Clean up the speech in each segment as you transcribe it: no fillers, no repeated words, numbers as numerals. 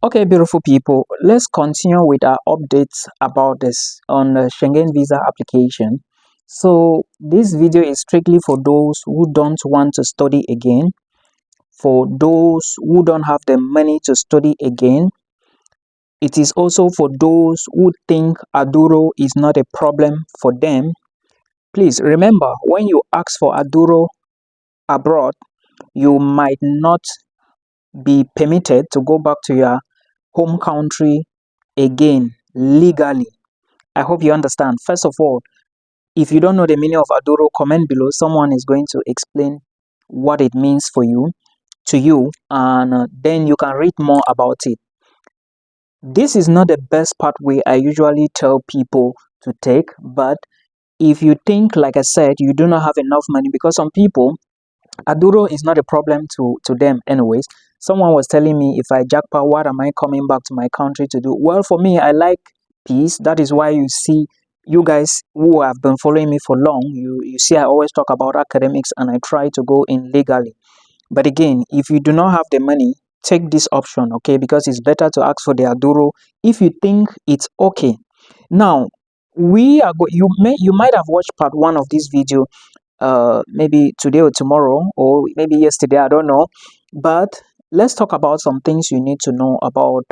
Okay, beautiful people, let's continue with our updates about this on the Schengen visa application. So this video is strictly for those who don't want to study again, for those who don't have the money to study again. It is also for those who think Aduro is not a problem for them. Please remember, when you ask for Aduro abroad, you might not be permitted to go back to your home country again legally. I hope you understand. First of all, if you don't know the meaning of Aduro, comment below. Someone is going to explain what it means for you, to you, and then you can read more about it. This is not the best pathway I usually tell people to take, but if you think, like I said, you do not have enough money, because some people, Aduro is not a problem to them anyways. Someone was telling me, if I jackpot, what am I coming back to my country to do? Well, for me, I like peace. That is why you see, you guys who have been following me for long, you see I always talk about academics and I try to go in legally. But again, if you do not have the money, take this option, okay? Because it's better to ask for the Aduro if you think it's okay. Now, you might have watched part 1 of this video, maybe today or tomorrow, or maybe yesterday, I don't know. But let's talk about some things you need to know about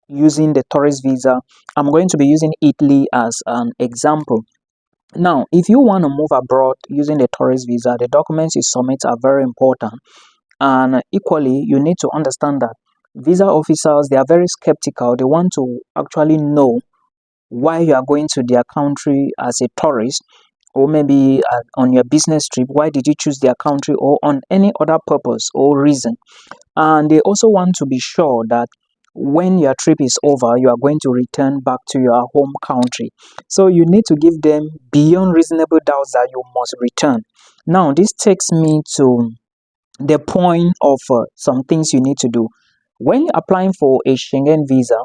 using the tourist visa. I'm going to be using Italy as an example. Now, if you want to move abroad using the tourist visa, the documents you submit are very important. And equally, you need to understand that visa officers, they are very skeptical. They want to actually know why you are going to their country as a tourist, or maybe on your business trip. Why did you choose their country, or on any other purpose or reason? And they also want to be sure that when your trip is over, you are going to return back to your home country. So you need to give them beyond reasonable doubts that you must return. Now, this takes me to the point of some things you need to do. When applying for a Schengen visa,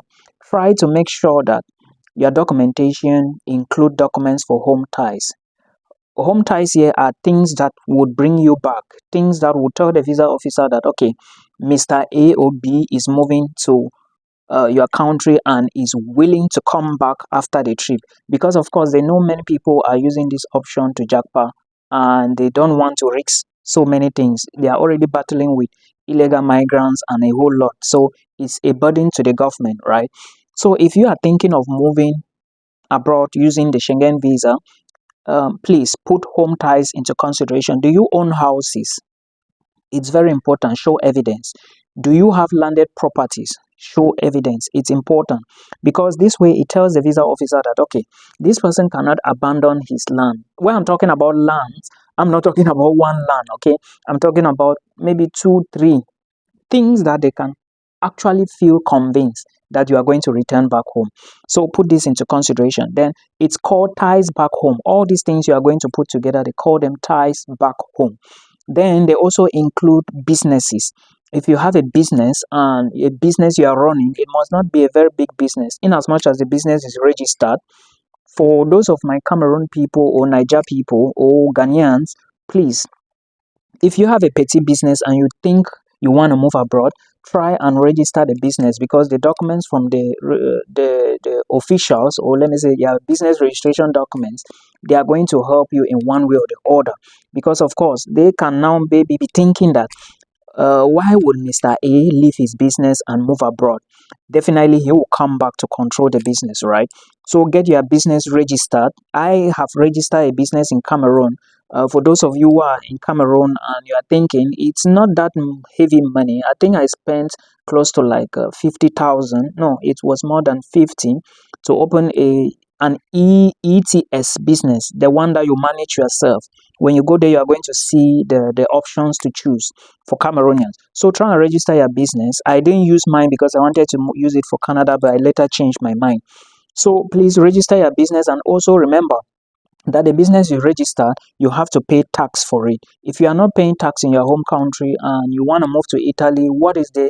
try to make sure that your documentation include documents for home ties. Home ties here are things that would bring you back, things that would tell the visa officer that, okay, Mr. A or B is moving to your country and is willing to come back after the trip. Because of course they know many people are using this option to japa, and they don't want to risk so many things. They are already battling with illegal migrants and a whole lot, so it's a burden to the government, right? So if you are thinking of moving abroad using the Schengen visa, please put home ties into consideration. Do you own houses? It's very important. Show evidence. Do you have landed properties? Show evidence. It's important, because this way it tells the visa officer that, okay, this person cannot abandon his land. When I'm talking about lands, I'm not talking about one land, okay? I'm talking about maybe 2, 3 things that they can actually feel convinced that you are going to return back home. So put this into consideration. Then it's called ties back home. All these things you are going to put together, they call them ties back home. Then they also include businesses. If you have a business and a business you are running, it must not be a very big business, in as much as the business is registered. For those of my Cameroon people or Niger people or Ghanaians, please, if you have a petty business and you think you want to move abroad, try and register the business, because the documents from the officials, or let me say your business registration documents, they are going to help you in one way or the other. Because of course they can now maybe be thinking that why would Mr. A leave his business and move abroad? Definitely he will come back to control the business, right? So get your business registered. I have registered a business in Cameroon. For those of you who are in Cameroon and you are thinking it's not that heavy money, I think I spent close to like 50,000. No, it was more than 50 to open an ETS business, the one that you manage yourself. When you go there, you are going to see the options to choose for Cameroonians. So try and register your business. I didn't use mine because I wanted to use it for Canada, but I later changed my mind. So please register your business, and also remember that the business you register, you have to pay tax for it. If you are not paying tax in your home country and you want to move to Italy, what is the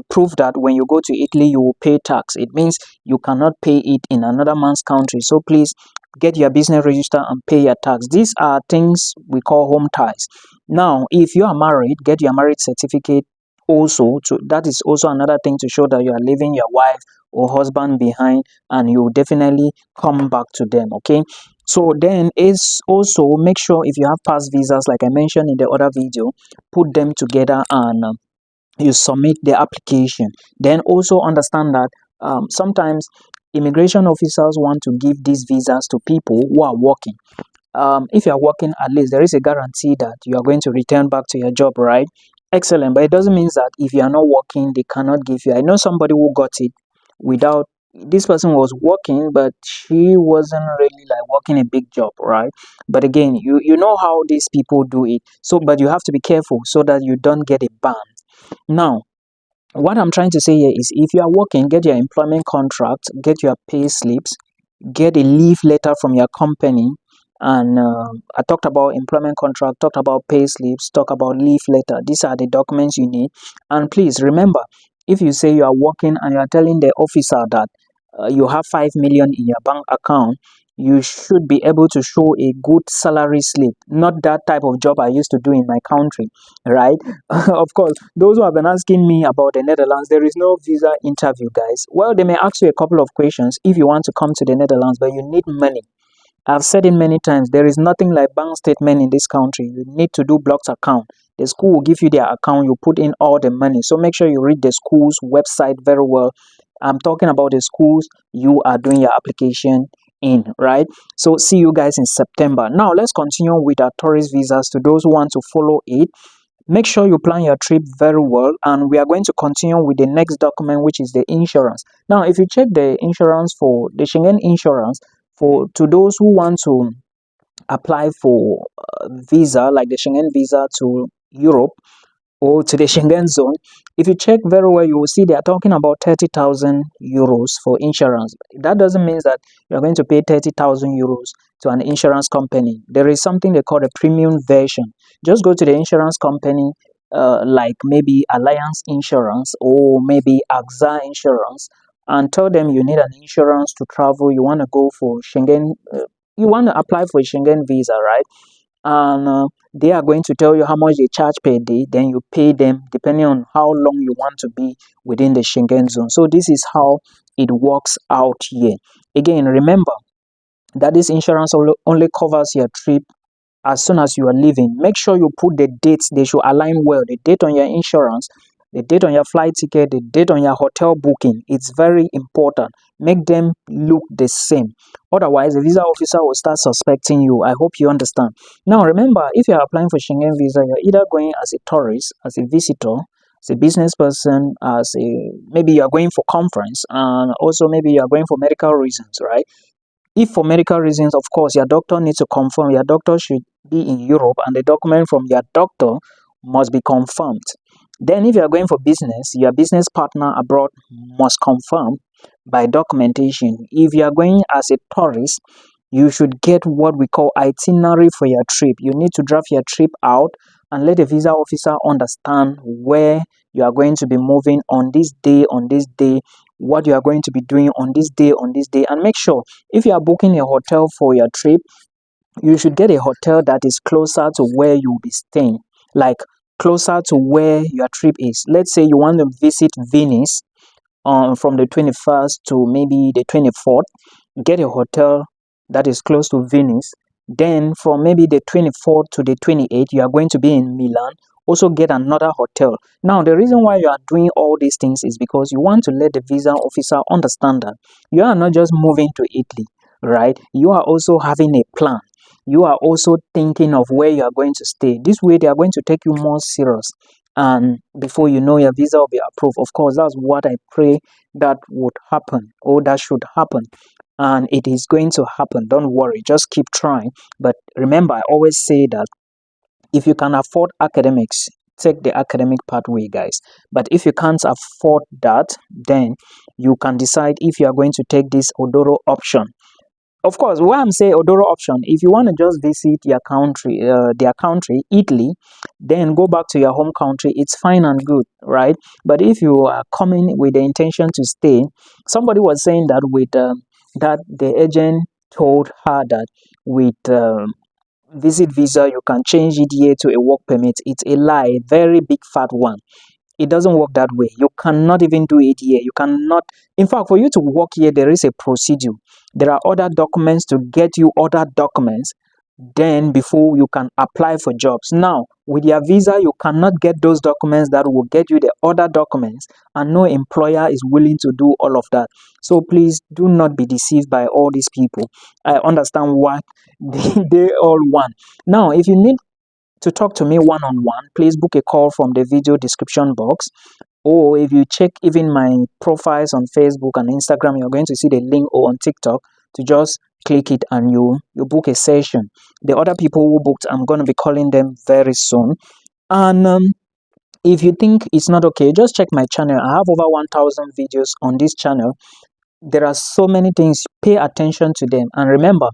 proof that when you go to Italy you will pay tax? It means you cannot pay it in another man's country. So please get your business registered and pay your tax. These are things we call home ties. Now, if you are married, get your marriage certificate also to, that is also another thing to show that you are leaving your wife or husband behind, and you definitely come back to them. Okay, so then is also make sure if you have past visas, like I mentioned in the other video, put them together and you submit the application. Then also understand that sometimes immigration officers want to give these visas to people who are working. If you are working, at least there is a guarantee that you are going to return back to your job, right? Excellent, but it doesn't mean that if you are not working, they cannot give you. I know somebody who got it without, this person was working, but she wasn't really like working a big job, right? But again, you know how these people do it. So, but you have to be careful so that you don't get a ban. Now, what I'm trying to say here is if you are working, get your employment contract, get your pay slips, get a leave letter from your company. And I talked about employment contract, talked about pay slips, talk about leave letter. These are the documents you need. And please remember, if you say you are working and you are telling the officer that you have 5 million in your bank account, you should be able to show a good salary slip, not that type of job I used to do in my country, right? Of course, those who have been asking me about the Netherlands, there is no visa interview, guys. Well, they may ask you a couple of questions if you want to come to the Netherlands, but you need money. I've said it many times, there is nothing like bank statement in this country. You need to do blocked account. The school will give you their account, you put in all the money. So make sure you read the school's website very well. I'm talking about the schools you are doing your application in, right? So see you guys in September. Now let's continue with our tourist visas to those who want to follow it. Make sure you plan your trip very well, and we are going to continue with the next document, which is the insurance. Now, if you check the insurance for the Schengen insurance, for to those who want to apply for visa, like the Schengen visa to Europe or to the Schengen zone, if you check very well, you will see they are talking about 30,000 euros for insurance. That doesn't mean that you're going to pay 30,000 euros to an insurance company. There is something they call a premium version. Just go to the insurance company, like maybe Alliance Insurance or maybe AXA Insurance, and tell them you need an insurance to travel. You want to go for Schengen, you want to apply for a Schengen visa, right? And they are going to tell you how much they charge per day. Then you pay them depending on how long you want to be within the Schengen zone. So this is how it works out here. Again, remember that this insurance only covers your trip as soon as you are leaving. Make sure you put the dates. They should align well. The date on your insurance, the date on your flight ticket, the date on your hotel booking. It's very important. Make them look the same. Otherwise, the visa officer will start suspecting you. I hope you understand. Now, remember, if you are applying for Schengen visa, you're either going as a tourist, as a visitor, as a business person, as a, maybe you are going for conference, and also maybe you are going for medical reasons, right? If for medical reasons, of course, your doctor needs to confirm. Your doctor should be in Europe, and the document from your doctor must be confirmed. Then if you are going for business, your business partner abroad must confirm by documentation. If you are going as a tourist, you should get what we call itinerary for your trip. You need to draft your trip out and let the visa officer understand where you are going to be moving on this day, what you are going to be doing on this day, and make sure if you are booking a hotel for your trip, you should get a hotel that is closer to where you will be staying, like closer to where your trip is. Let's say you want to visit Venice from the 21st to maybe the 24th, get a hotel that is close to Venice. Then from maybe the 24th to the 28th, you are going to be in Milan. Also get another hotel. Now, the reason why you are doing all these things is because you want to let the visa officer understand that you are not just moving to Italy, right? You are also having a plan. You are also thinking of where you are going to stay. This way, they are going to take you more serious. And before you know, your visa will be approved. Of course, that's what I pray that would happen, or that should happen. And it is going to happen. Don't worry, just keep trying. But remember, I always say that if you can afford academics, take the academic pathway, guys. But if you can't afford that, then you can decide if you are going to take this Odoro option. Of course, why I'm saying Odoro option, if you want to just visit your country, their country, Italy, then go back to your home country, it's fine and good, right? But if you are coming with the intention to stay, somebody was saying that with that the agent told her that with visit visa, you can change it here to a work permit. It's a lie, very big fat one. It doesn't work that way. You cannot even do it here. You cannot. In fact, for you to work here, there is a procedure. There are other documents to get you other documents. Then before you can apply for jobs. Now, with your visa, you cannot get those documents that will get you the other documents, and no employer is willing to do all of that. So please do not be deceived by all these people. I understand what they all want. Now, if you need to talk to me one-on-one, please book a call from the video description box. Or if you check even my profiles on Facebook and Instagram, you're going to see the link, or on TikTok, to just click it and you book a session. The other people who booked, I'm going to be calling them very soon. And if you think it's not okay, just check my channel. I have over 1,000 videos on this channel. There are so many things. Pay attention to them. And remember,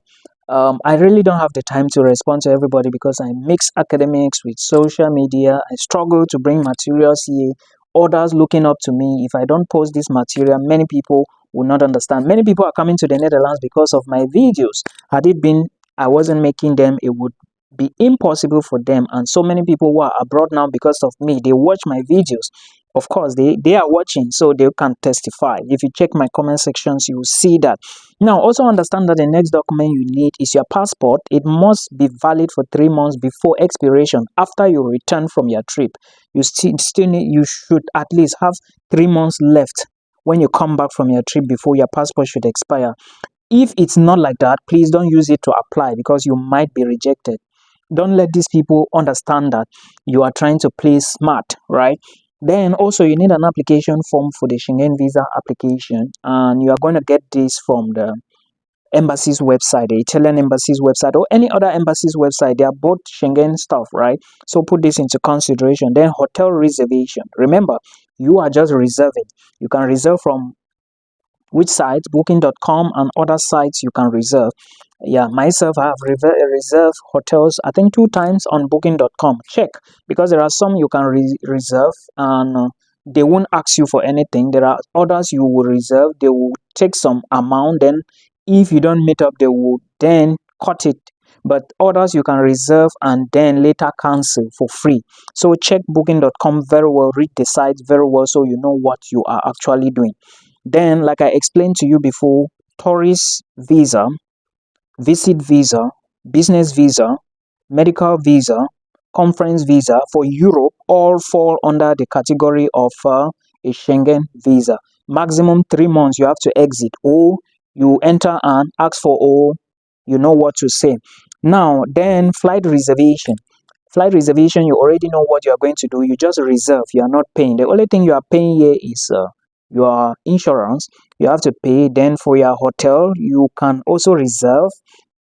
I really don't have the time to respond to everybody because I mix academics with social media. I struggle to bring materials here. Others looking up to me. If I don't post this material, many people will not understand. Many people are coming to the Netherlands because of my videos. Had it been I wasn't making them, it would be impossible for them. And so many people who are abroad now because of me, they watch my videos. Of course, they are watching, so they can testify. If you check my comment sections, you will see that. Now, also understand that the next document you need is your passport. It must be valid for 3 months before expiration. After you return from your trip, you you should at least have 3 months left when you come back from your trip before your passport should expire. If it's not like that, please don't use it to apply because you might be rejected. Don't let these people understand that you are trying to play smart, right? Then also you need an application form for the Schengen visa application, and you are going to get this from the embassy's website, the Italian embassy's website, or any other embassy's website. They are both Schengen stuff, right? So put this into consideration. Then hotel reservation. Remember, you are just reserving. You can reserve from which sites? Booking.com and other sites you can reserve. Yeah, myself, I have reserved hotels, I think 2 times on Booking.com. Check, because there are some you can reserve and they won't ask you for anything. There are others you will reserve, they will take some amount, then if you don't meet up, they will then cut it. But others you can reserve and then later cancel for free. So check Booking.com very well, read the site very well so you know what you are actually doing. Then, like I explained to you before, tourist visa, visit visa, business visa, medical visa, conference visa for Europe all fall under the category of a Schengen visa. Maximum 3 months you have to exit, or you enter and ask for, or you know what to say. Now, then flight reservation. Flight reservation, you already know what you are going to do. You just reserve. You are not paying. The only thing you are paying here is your insurance. You have to pay. Then for your hotel, you can also reserve.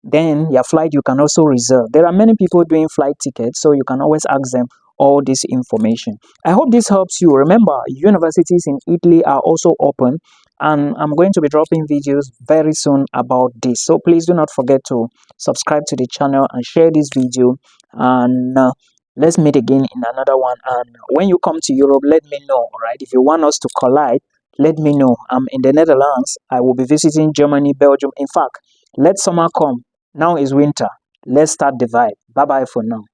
Then your flight, you can also reserve. There are many people doing flight tickets, so you can always ask them all this information. I hope this helps you. Remember, universities in Italy are also open, and I'm going to be dropping videos very soon about this. So please do not forget to subscribe to the channel and share this video. And let's meet again in another one. And when you come to Europe, let me know. All right, if you want us to collide, let me know. I'm in the Netherlands. I will be visiting Germany, Belgium. In fact, let summer come. Now is winter. Let's start the vibe. Bye bye for now.